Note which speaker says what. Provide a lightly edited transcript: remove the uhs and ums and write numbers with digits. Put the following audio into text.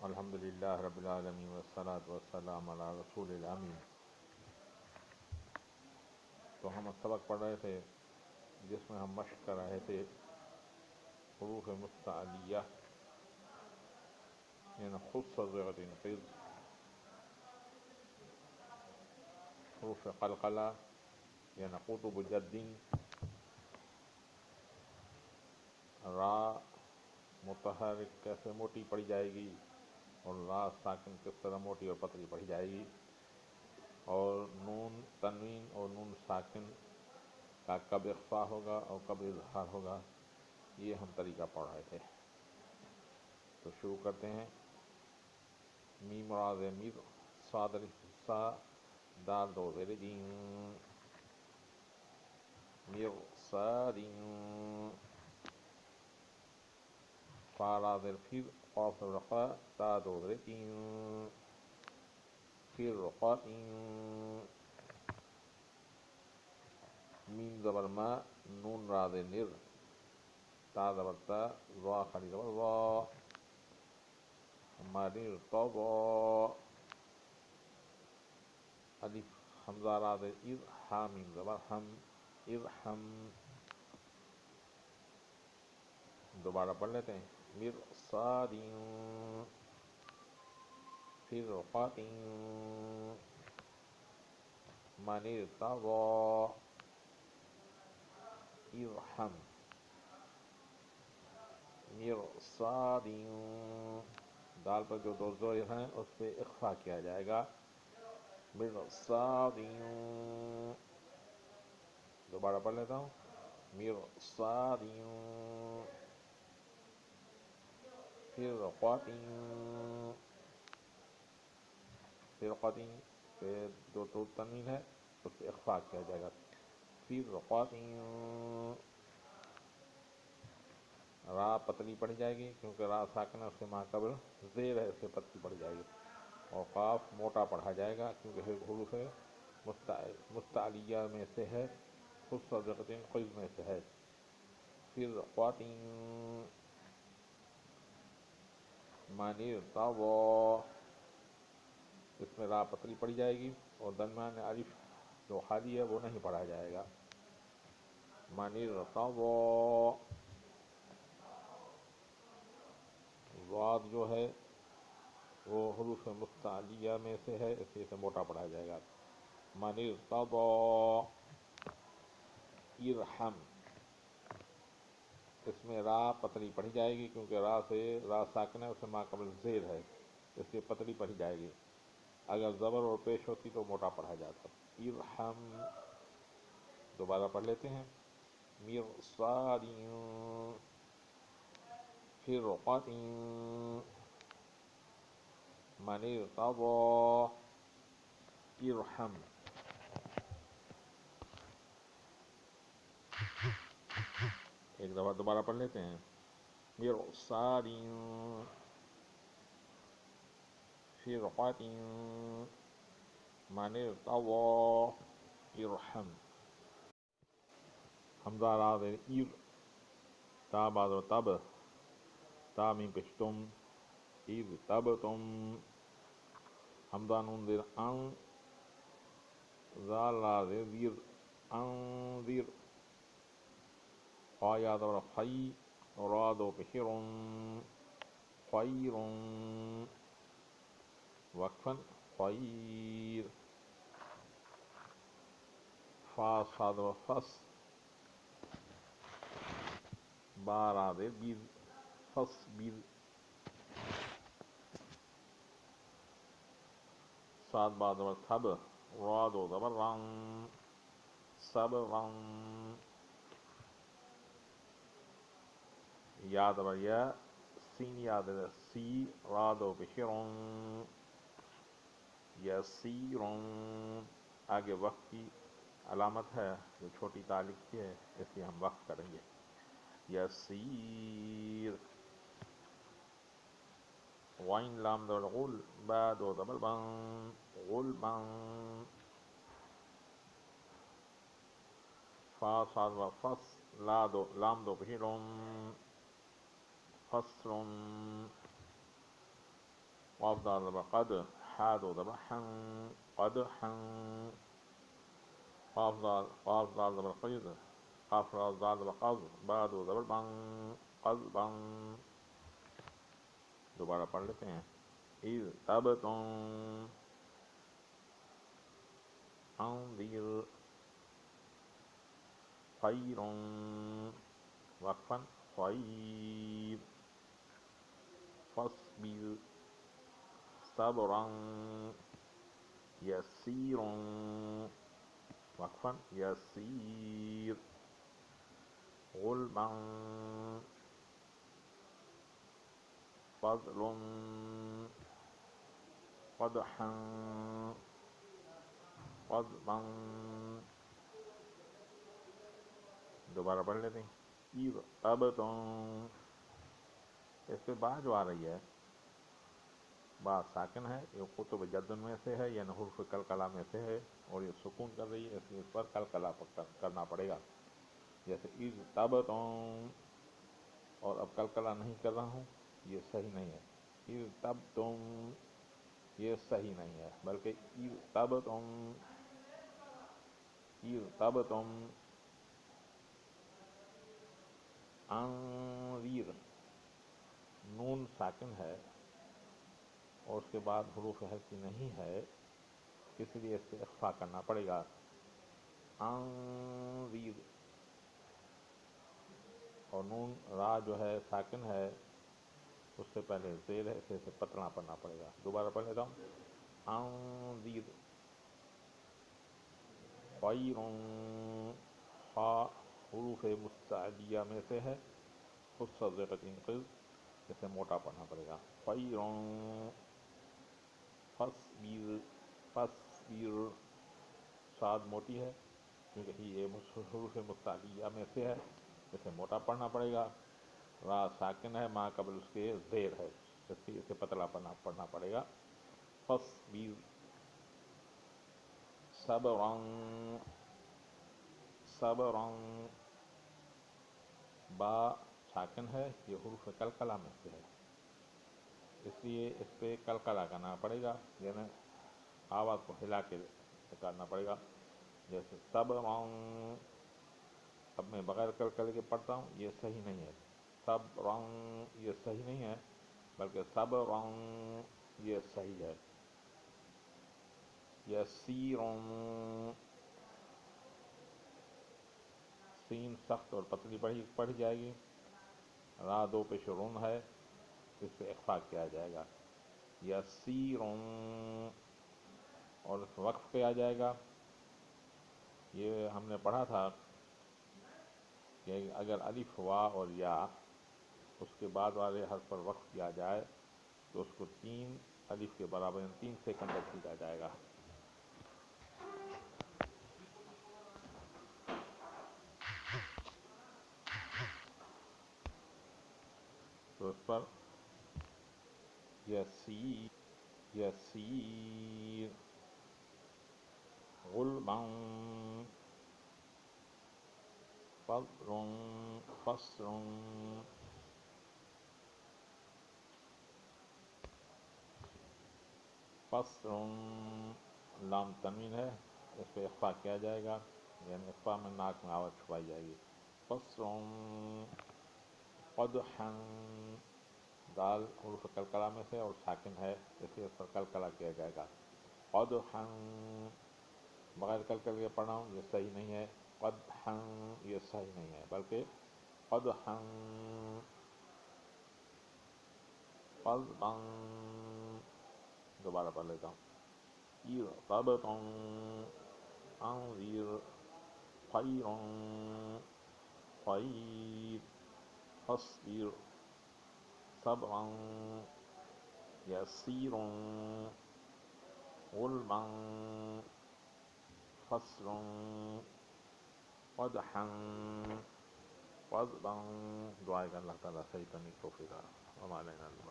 Speaker 1: الحمد للہ رب العالمین والصلاة والسلام علی رسول الامین۔ تو ہم سبق پڑھ رہے تھے جس میں ہم مشق کر رہے تھے حروف مستعلیہ، یعنی خص صیغۃ انقض، حروف قلقلہ یعنی قطب جد، را متحرک کیسے موٹی پڑی جائے گی اور را ساکن کس طرح موٹی اور پتلی پڑی جائے گی، اور نون تنوین اور نون ساکن کا کب اخفا ہوگا اور کب اظہار ہوگا، یہ ہم طریقہ پڑھ رہے تھے۔ تو شروع کرتے ہیں۔ میم را ز میر، صاد الف سا، دال دو زیر دین، میر صادین، فا را زر پھر، قاف رقا، تا دو زیر تین، پھر رقاتین، میم زبر ما، نون را ز نر، تا زبر تا، وا خالی زبر وا، مرر طوا، الف حمزہ را ز ار، ہا میم زبر ہم، ارحم۔ دوبارہ پڑھ لیتے ہیں۔ مرصادین، پھر رقاتین، من ارتضی، ارحم، مرصادین، دال پر جو دو زور ہیں اس پہ اخفا کیا جائے گا۔ مرصادین، دوبارہ پڑھ لیتا ہوں۔ مرصادین، پھر رقاتین، پھر قاتین پہ جو تو تنوین ہے اس پہ اخفا کیا جائے گا۔ پھر رقاتین، را پتلی پڑ جائے گی کیونکہ را ساکنہ اس کے ماں قبل زیر ہے، اس سے پتلی پڑ جائے گی، اور قاف موٹا پڑھا جائے گا کیونکہ حروف مستعلیہ میں سے ہے، خص صیغۃ انقض میں سے ہے۔ پھر رقاتین، من ارتضی، اس میں را پتلی پڑی جائے گی اور درمیان الف جو خالی ہے وہ نہیں پڑھا جائے گا۔ من ارتضی، ضاد جو ہے وہ حروف مستعلیہ میں سے ہے، اس لیے اسے موٹا پڑھا جائے گا۔ من ارتضی، ارحم، اس میں را پتلی پڑھی جائے گی کیونکہ را ساکنہ ہے، اس سے ما قبل زیر ہے، اس لیے پتلی پڑھی جائے گی۔ اگر زبر اور پیش ہوتی تو موٹا پڑھا جاتا۔ ارحم، دوبارہ پڑھ لیتے ہیں۔ مرصادین، پھر رقاتین، من ارتضی، ارحم۔ ایک دفعہ دوبارہ پڑھ لیتے ہیں۔ مرصادین، پھر رقاتین، من ارتضی، ارحم۔ حمزہ را زیر ایر، تا بعد تب، تا میم پیش تم، اذ تب تم، حمزہ نون زیر ان، زال را زیر زیر، انذر، خا یا زبر خی، را دو پیش رن، خیر، وقفاً خیر، فا صاد و فس، با را زیر بیر، فاصبر، صاد با زبر تھب، را دو زبر رن، صبرن، یا زبر یا، سین یا زبر سی، را دو پیش رن، یسیرن، آگے وقف کی علامت ہے جو چھوٹی تعلیق کی ہے، اس لیے ہم وقف کریں گے۔ یسیر، غین لام زبر غل، با دو زبر بن، غلبن، فا صاد و فس، لام دو پیش لن، فسرن، قاف دال زبر قد، حا دو زبر حن، قد حن. قاف دال زبر قید، قاف راز دال زبر قز، با دو زبر بن، قز بن. دوبارہ پڑھ لیتے ہیں. اذ تب تم انذر خیر وقفا خیر فاصبر صبرا یسیرا وقفا یسیر غلبا فضل قدحا قدبا. دوبارہ پڑھ لیتے ہیں. اذ تب تم، اس پہ با جو آ رہی ہے، با ساکن ہے، یہ قطب جد میں سے ہے، یعنی حروف قلقلہ میں سے ہے، اور یہ سکون کر رہی ہے، اس لیے اس پر قلقلہ کرنا پڑے گا. جیسے اذ تب تم، اور اب قلقلہ نہیں کر رہا ہوں، یہ صحیح نہیں ہے. اذ تب تم، یہ صحیح نہیں ہے، بلکہ اذ تب تم، اذ تب تم انذر. نون ساکن ہے اور اس کے بعد حروف حلقی نہیں ہے، اس لیے اس پہ اخفا کرنا پڑے گا. انذر. اور نون را جو ہے ساکن ہے، اس سے پہلے زیر ہے، اسے پتلا پڑھنا پڑے گا. دوبارہ پڑھ لیتا ہوں. انذر خیر، خا حروف مستعلیہ میں سے ہے، خصت ذقتین قز، اسے موٹا پڑھنا پڑے گا. خیر فاصبر، فاصبر صاد موٹی ہے کیونکہ یہ حروف مستعلیہ میں سے ہے، اسے موٹا پڑھنا پڑے گا. را ساکن ہے، ماں قبل اس کے زیر ہے، اس لیے اسے پتلا پڑھنا پڑے گا. فاصبر صبرا، صبرا با ساکن ہے، یہ حروف قلقلہ میں سے ہے، اس لیے اس پہ قلقلہ کرنا پڑے گا، یعنی آواز کو ہلا کے نکالنا پڑے گا. جیسے صبرا، اب میں بغیر قلقلے کے پڑھتا ہوں، یہ صحیح نہیں ہے. صبرا یہ صحیح نہیں ہے، بلکہ صبرا یہ صحیح ہے. یسیرا، سین سخت اور پتلی پڑھی جائے گی. را دو پیش رون ہے، اس پہ اخفا کیا جائے گا. یسیرا، اور اس وقف پہ آ جائے گا. یہ ہم نے پڑھا تھا کہ اگر الف وا اور یا اس کے بعد والے حرف پر وقف کیا جائے تو اس کو 3 الف کے برابر 3 سیکنڈ تک کھینچا جائے گا. تو اس پر یسیر غلبا فضل فصل. فصل لام تنوین ہے، اس پہ اخفا کیا جائے گا، یعنی اخفا میں ناک میں آواز چھپائی جائے گی. فصل قدحا، دال حروف قلقلہ میں سے اور ساکن ہے، اس لیے اس پر قلقلہ کیا جائے گا. قدحا بغیر قلقلے کے پڑھا ہوں، یہ صحیح نہیں ہے. قدحا یہ صحیح نہیں ہے، بلکہ قدحا. قذبا، دوبارہ پڑھ لیتا ہوں. اذ تبتم انذر خیر خیر فاصبر صبرا یسیرا غلبا فصل قدحا قذبا. دعائے کہ اللہ تعالیٰ صحیح کرنے کی توفیق عطا فرمائے.